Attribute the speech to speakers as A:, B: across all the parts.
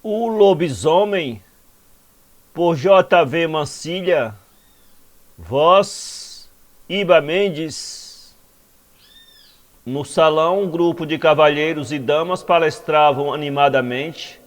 A: O Lobisomem, por J.V. Mancilha, voz, Iba Mendes. No salão, um grupo de cavalheiros e damas palestravam animadamente.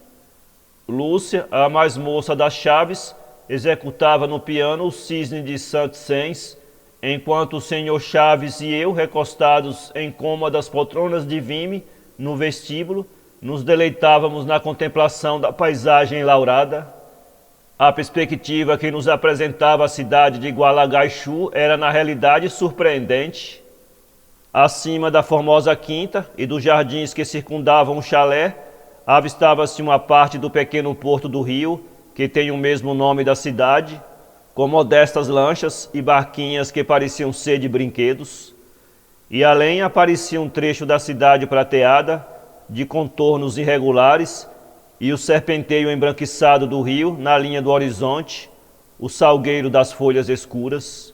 A: Lúcia, a mais moça das chaves, executava no piano o Cisne de Saint-Saëns, enquanto o senhor Chaves e eu, recostados em cômodas poltronas de vime no vestíbulo, nos deleitávamos na contemplação da paisagem laurada. A perspectiva que nos apresentava a cidade de Gualagaixu era na realidade surpreendente. Acima da formosa quinta e dos jardins que circundavam o chalé, avistava-se uma parte do pequeno porto do rio, que tem o mesmo nome da cidade, com modestas lanchas e barquinhas que pareciam ser de brinquedos. E além aparecia um trecho da cidade prateada, de contornos irregulares, e o serpenteio embranquiçado do rio na linha do horizonte, o salgueiro das folhas escuras.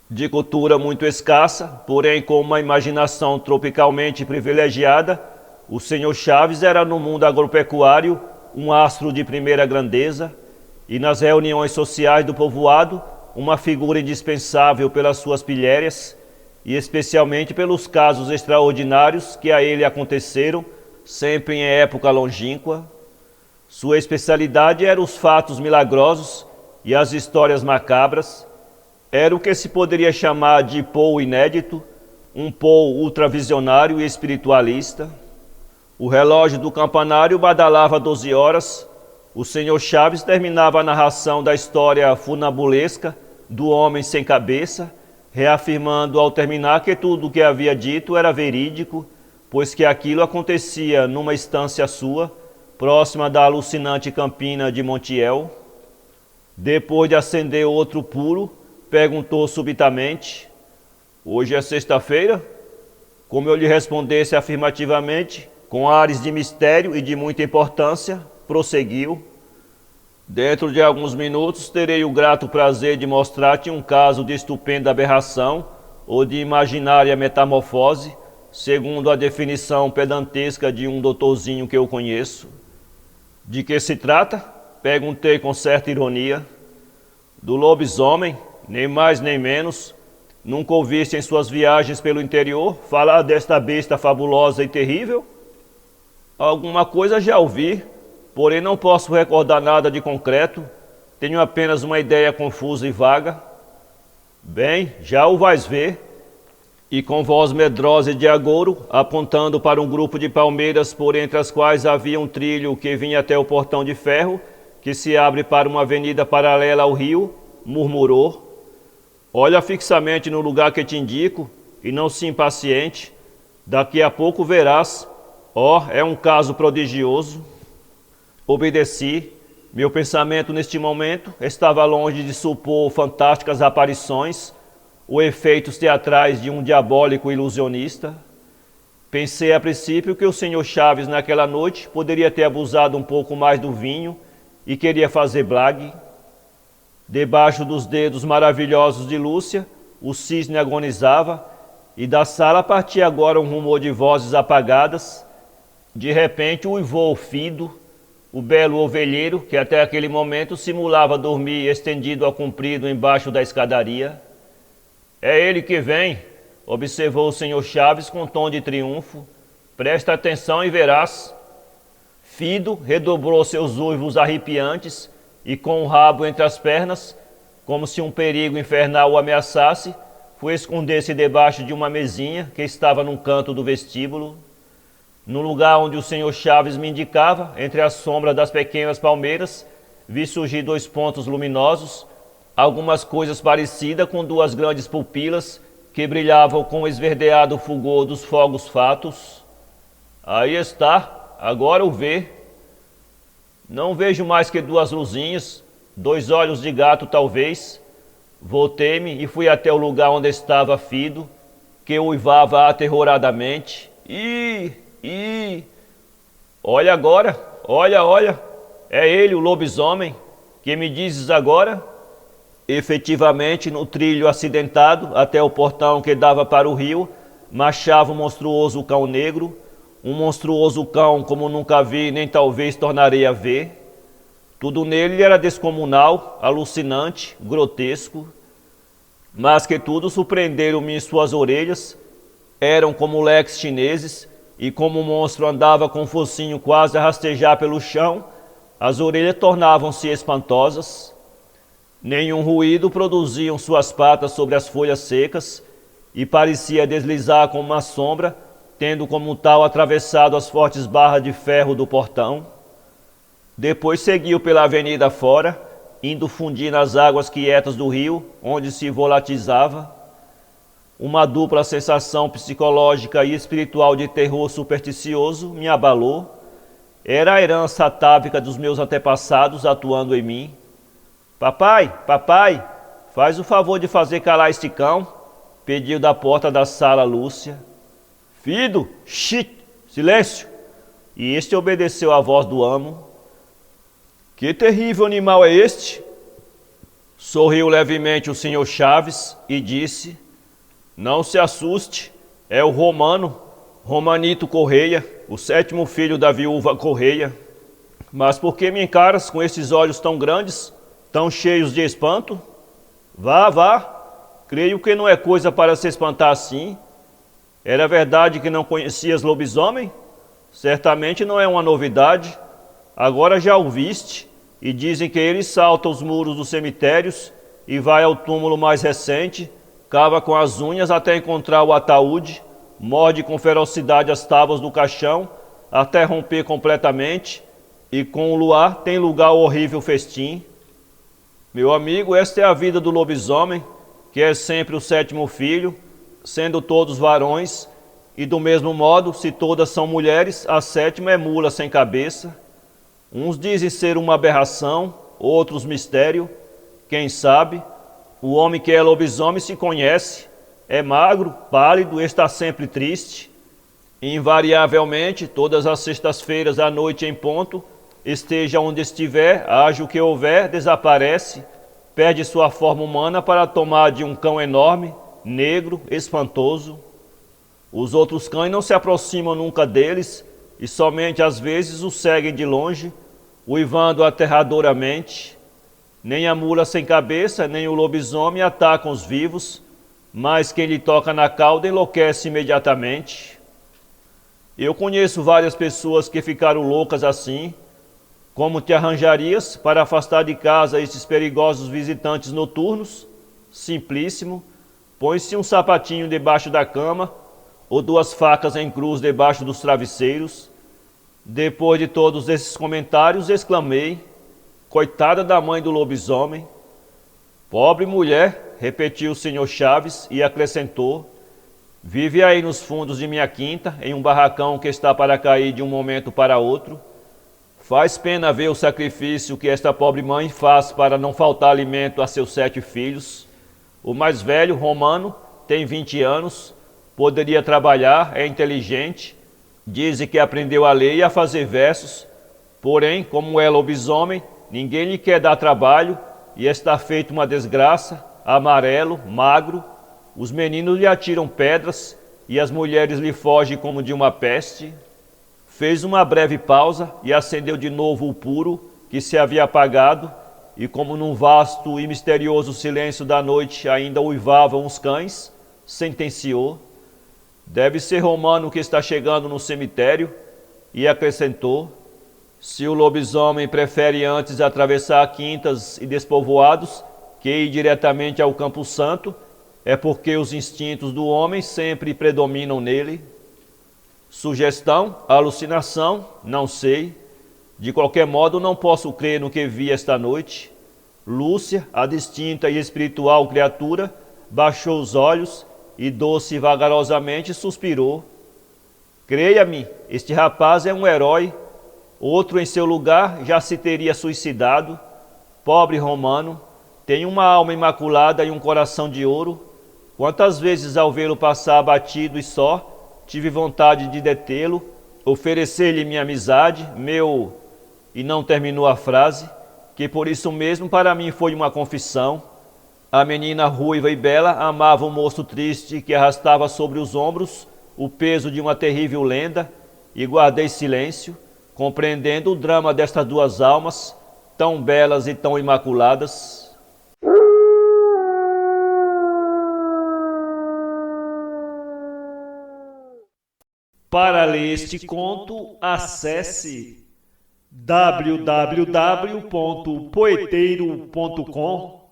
A: De cultura muito escassa, porém com uma imaginação tropicalmente privilegiada, o senhor Chaves era no mundo agropecuário um astro de primeira grandeza, e nas reuniões sociais do povoado, uma figura indispensável pelas suas pilhérias, e especialmente pelos casos extraordinários que a ele aconteceram, sempre em época longínqua. Sua especialidade eram os fatos milagrosos e as histórias macabras. Era o que se poderia chamar de Poe inédito, um Poe ultravisionário e espiritualista. O relógio do campanário badalava 12 horas. O senhor Chaves terminava a narração da história funambulesca do homem sem cabeça, reafirmando ao terminar que tudo o que havia dito era verídico, pois que aquilo acontecia numa estância sua, próxima da alucinante campina de Montiel. Depois de acender outro puro, perguntou subitamente: "Hoje é sexta-feira?" Como eu lhe respondesse afirmativamente, com ares de mistério e de muita importância, prosseguiu: "Dentro de alguns minutos terei o grato prazer de mostrar-te um caso de estupenda aberração ou de imaginária metamorfose, segundo a definição pedantesca de um doutorzinho que eu conheço." "De que se trata?" perguntei com certa ironia. "Do lobisomem, nem mais nem menos. Nunca ouviste em suas viagens pelo interior falar desta besta fabulosa e terrível?" "Alguma coisa já ouvi, porém não posso recordar nada de concreto. Tenho apenas uma ideia confusa e vaga." "Bem, já o vais ver." E com voz medrosa e de agouro, apontando para um grupo de palmeiras por entre as quais havia um trilho que vinha até o portão de ferro, que se abre para uma avenida paralela ao rio, murmurou: "Olha fixamente no lugar que te indico e não se impaciente. Daqui a pouco verás. É um caso prodigioso." Obedeci. Meu pensamento neste momento estava longe de supor fantásticas aparições ou efeitos teatrais de um diabólico ilusionista. Pensei a princípio que o senhor Chaves naquela noite poderia ter abusado um pouco mais do vinho e queria fazer blague. Debaixo dos dedos maravilhosos de Lúcia, o cisne agonizava, e da sala partia agora um rumor de vozes apagadas. De repente uivou o Fido, o belo ovelheiro que até aquele momento simulava dormir estendido ao comprido embaixo da escadaria. "É ele que vem", observou o senhor Chaves com tom de triunfo. "Presta atenção e verás." Fido redobrou seus uivos arrepiantes e, com o rabo entre as pernas, como se um perigo infernal o ameaçasse, foi esconder-se debaixo de uma mesinha que estava num canto do vestíbulo. No lugar onde o senhor Chaves me indicava, entre a sombra das pequenas palmeiras, vi surgir 2 pontos luminosos, algumas coisas parecidas com 2 grandes pupilas que brilhavam com o esverdeado fulgor dos fogos fatos. "Aí está, agora o vê." Não vejo mais que 2 luzinhas, 2 olhos de gato talvez. Voltei-me e fui até o lugar onde estava Fido, que uivava aterroradamente. Ih! Olha agora, olha, é ele, o lobisomem. Que me dizes agora?" Efetivamente, no trilho acidentado até o portão que dava para o rio, marchava um monstruoso cão negro, um monstruoso cão como nunca vi, nem talvez tornarei a ver. Tudo nele era descomunal, alucinante, grotesco, mas que tudo surpreenderam-me em suas orelhas, eram como leques chineses, e como o monstro andava com o focinho quase a rastejar pelo chão, as orelhas tornavam-se espantosas. Nenhum ruído produziam suas patas sobre as folhas secas, e parecia deslizar como uma sombra, tendo como tal atravessado as fortes barras de ferro do portão. Depois seguiu pela avenida fora, indo fundir nas águas quietas do rio, onde se volatilizava. Uma dupla sensação psicológica e espiritual de terror supersticioso me abalou. Era a herança atávica dos meus antepassados atuando em mim. Papai, papai, faz o favor de fazer calar este cão, pediu da porta da sala Lúcia. Filho, silêncio! E este obedeceu à voz do amo. Que terrível animal é este? Sorriu levemente o senhor Chaves e disse: não se assuste, é o Romano, Romanito Correia, o 7º filho da viúva Correia. Mas por que me encaras com estes olhos tão grandes, tão cheios de espanto? Vá, vá, creio que não é coisa para se espantar assim. Era verdade que não conhecias lobisomem? Certamente não é uma novidade. Agora já o viste, e dizem que ele salta os muros dos cemitérios e vai ao túmulo mais recente, cava com as unhas até encontrar o ataúde, morde com ferocidade as tábuas do caixão, até romper completamente, e com o luar tem lugar o horrível festim. Meu amigo, esta é a vida do lobisomem, que é sempre o 7º filho, sendo todos varões, e do mesmo modo, se todas são mulheres, a 7ª é mula sem cabeça. Uns dizem ser uma aberração, outros mistério. Quem sabe? O homem que é lobisomem se conhece. É magro, pálido, está sempre triste. Invariavelmente, todas as sextas-feiras à noite em ponto, esteja onde estiver, haja o que houver, desaparece, perde sua forma humana para tomar de um cão enorme, negro, espantoso. Os outros cães não se aproximam nunca deles e somente às vezes os seguem de longe, uivando aterradoramente. Nem a mula sem cabeça, nem o lobisomem atacam os vivos, mas quem lhe toca na cauda enlouquece imediatamente. Eu conheço várias pessoas que ficaram loucas assim. Como te arranjarias para afastar de casa estes perigosos visitantes noturnos? Simplíssimo. Põe-se um sapatinho debaixo da cama, ou 2 facas em cruz debaixo dos travesseiros. Depois de todos esses comentários, exclamei: coitada da mãe do lobisomem. Pobre mulher, repetiu o senhor Chaves e acrescentou: vive aí nos fundos de minha quinta, em um barracão que está para cair de um momento para outro. Faz pena ver o sacrifício que esta pobre mãe faz para não faltar alimento a seus 7 filhos. O mais velho, Romano, tem 20 anos, poderia trabalhar, é inteligente, dizem que aprendeu a ler e a fazer versos, porém, como é lobisomem, ninguém lhe quer dar trabalho e está feito uma desgraça, amarelo, magro, os meninos lhe atiram pedras e as mulheres lhe fogem como de uma peste. Fez uma breve pausa e acendeu de novo o puro que se havia apagado, e como num vasto e misterioso silêncio da noite ainda uivavam os cães, sentenciou: deve ser Romano que está chegando no cemitério, e acrescentou: se o lobisomem prefere antes atravessar quintas e despovoados que ir diretamente ao Campo Santo, é porque os instintos do homem sempre predominam nele. Sugestão, alucinação, não sei. De qualquer modo, não posso crer no que vi esta noite. Lúcia, a distinta e espiritual criatura, baixou os olhos e doce e vagarosamente suspirou. Creia-me, este rapaz é um herói. Outro em seu lugar já se teria suicidado. Pobre Romano, tem uma alma imaculada e um coração de ouro. Quantas vezes ao vê-lo passar abatido e só, tive vontade de detê-lo, oferecer-lhe minha amizade, meu... E não terminou a frase, que por isso mesmo para mim foi uma confissão. A menina ruiva e bela amava o moço triste que arrastava sobre os ombros o peso de uma terrível lenda e guardei silêncio, compreendendo o drama destas duas almas, tão belas e tão imaculadas. Para ler este conto, acesse www.poeteiro.com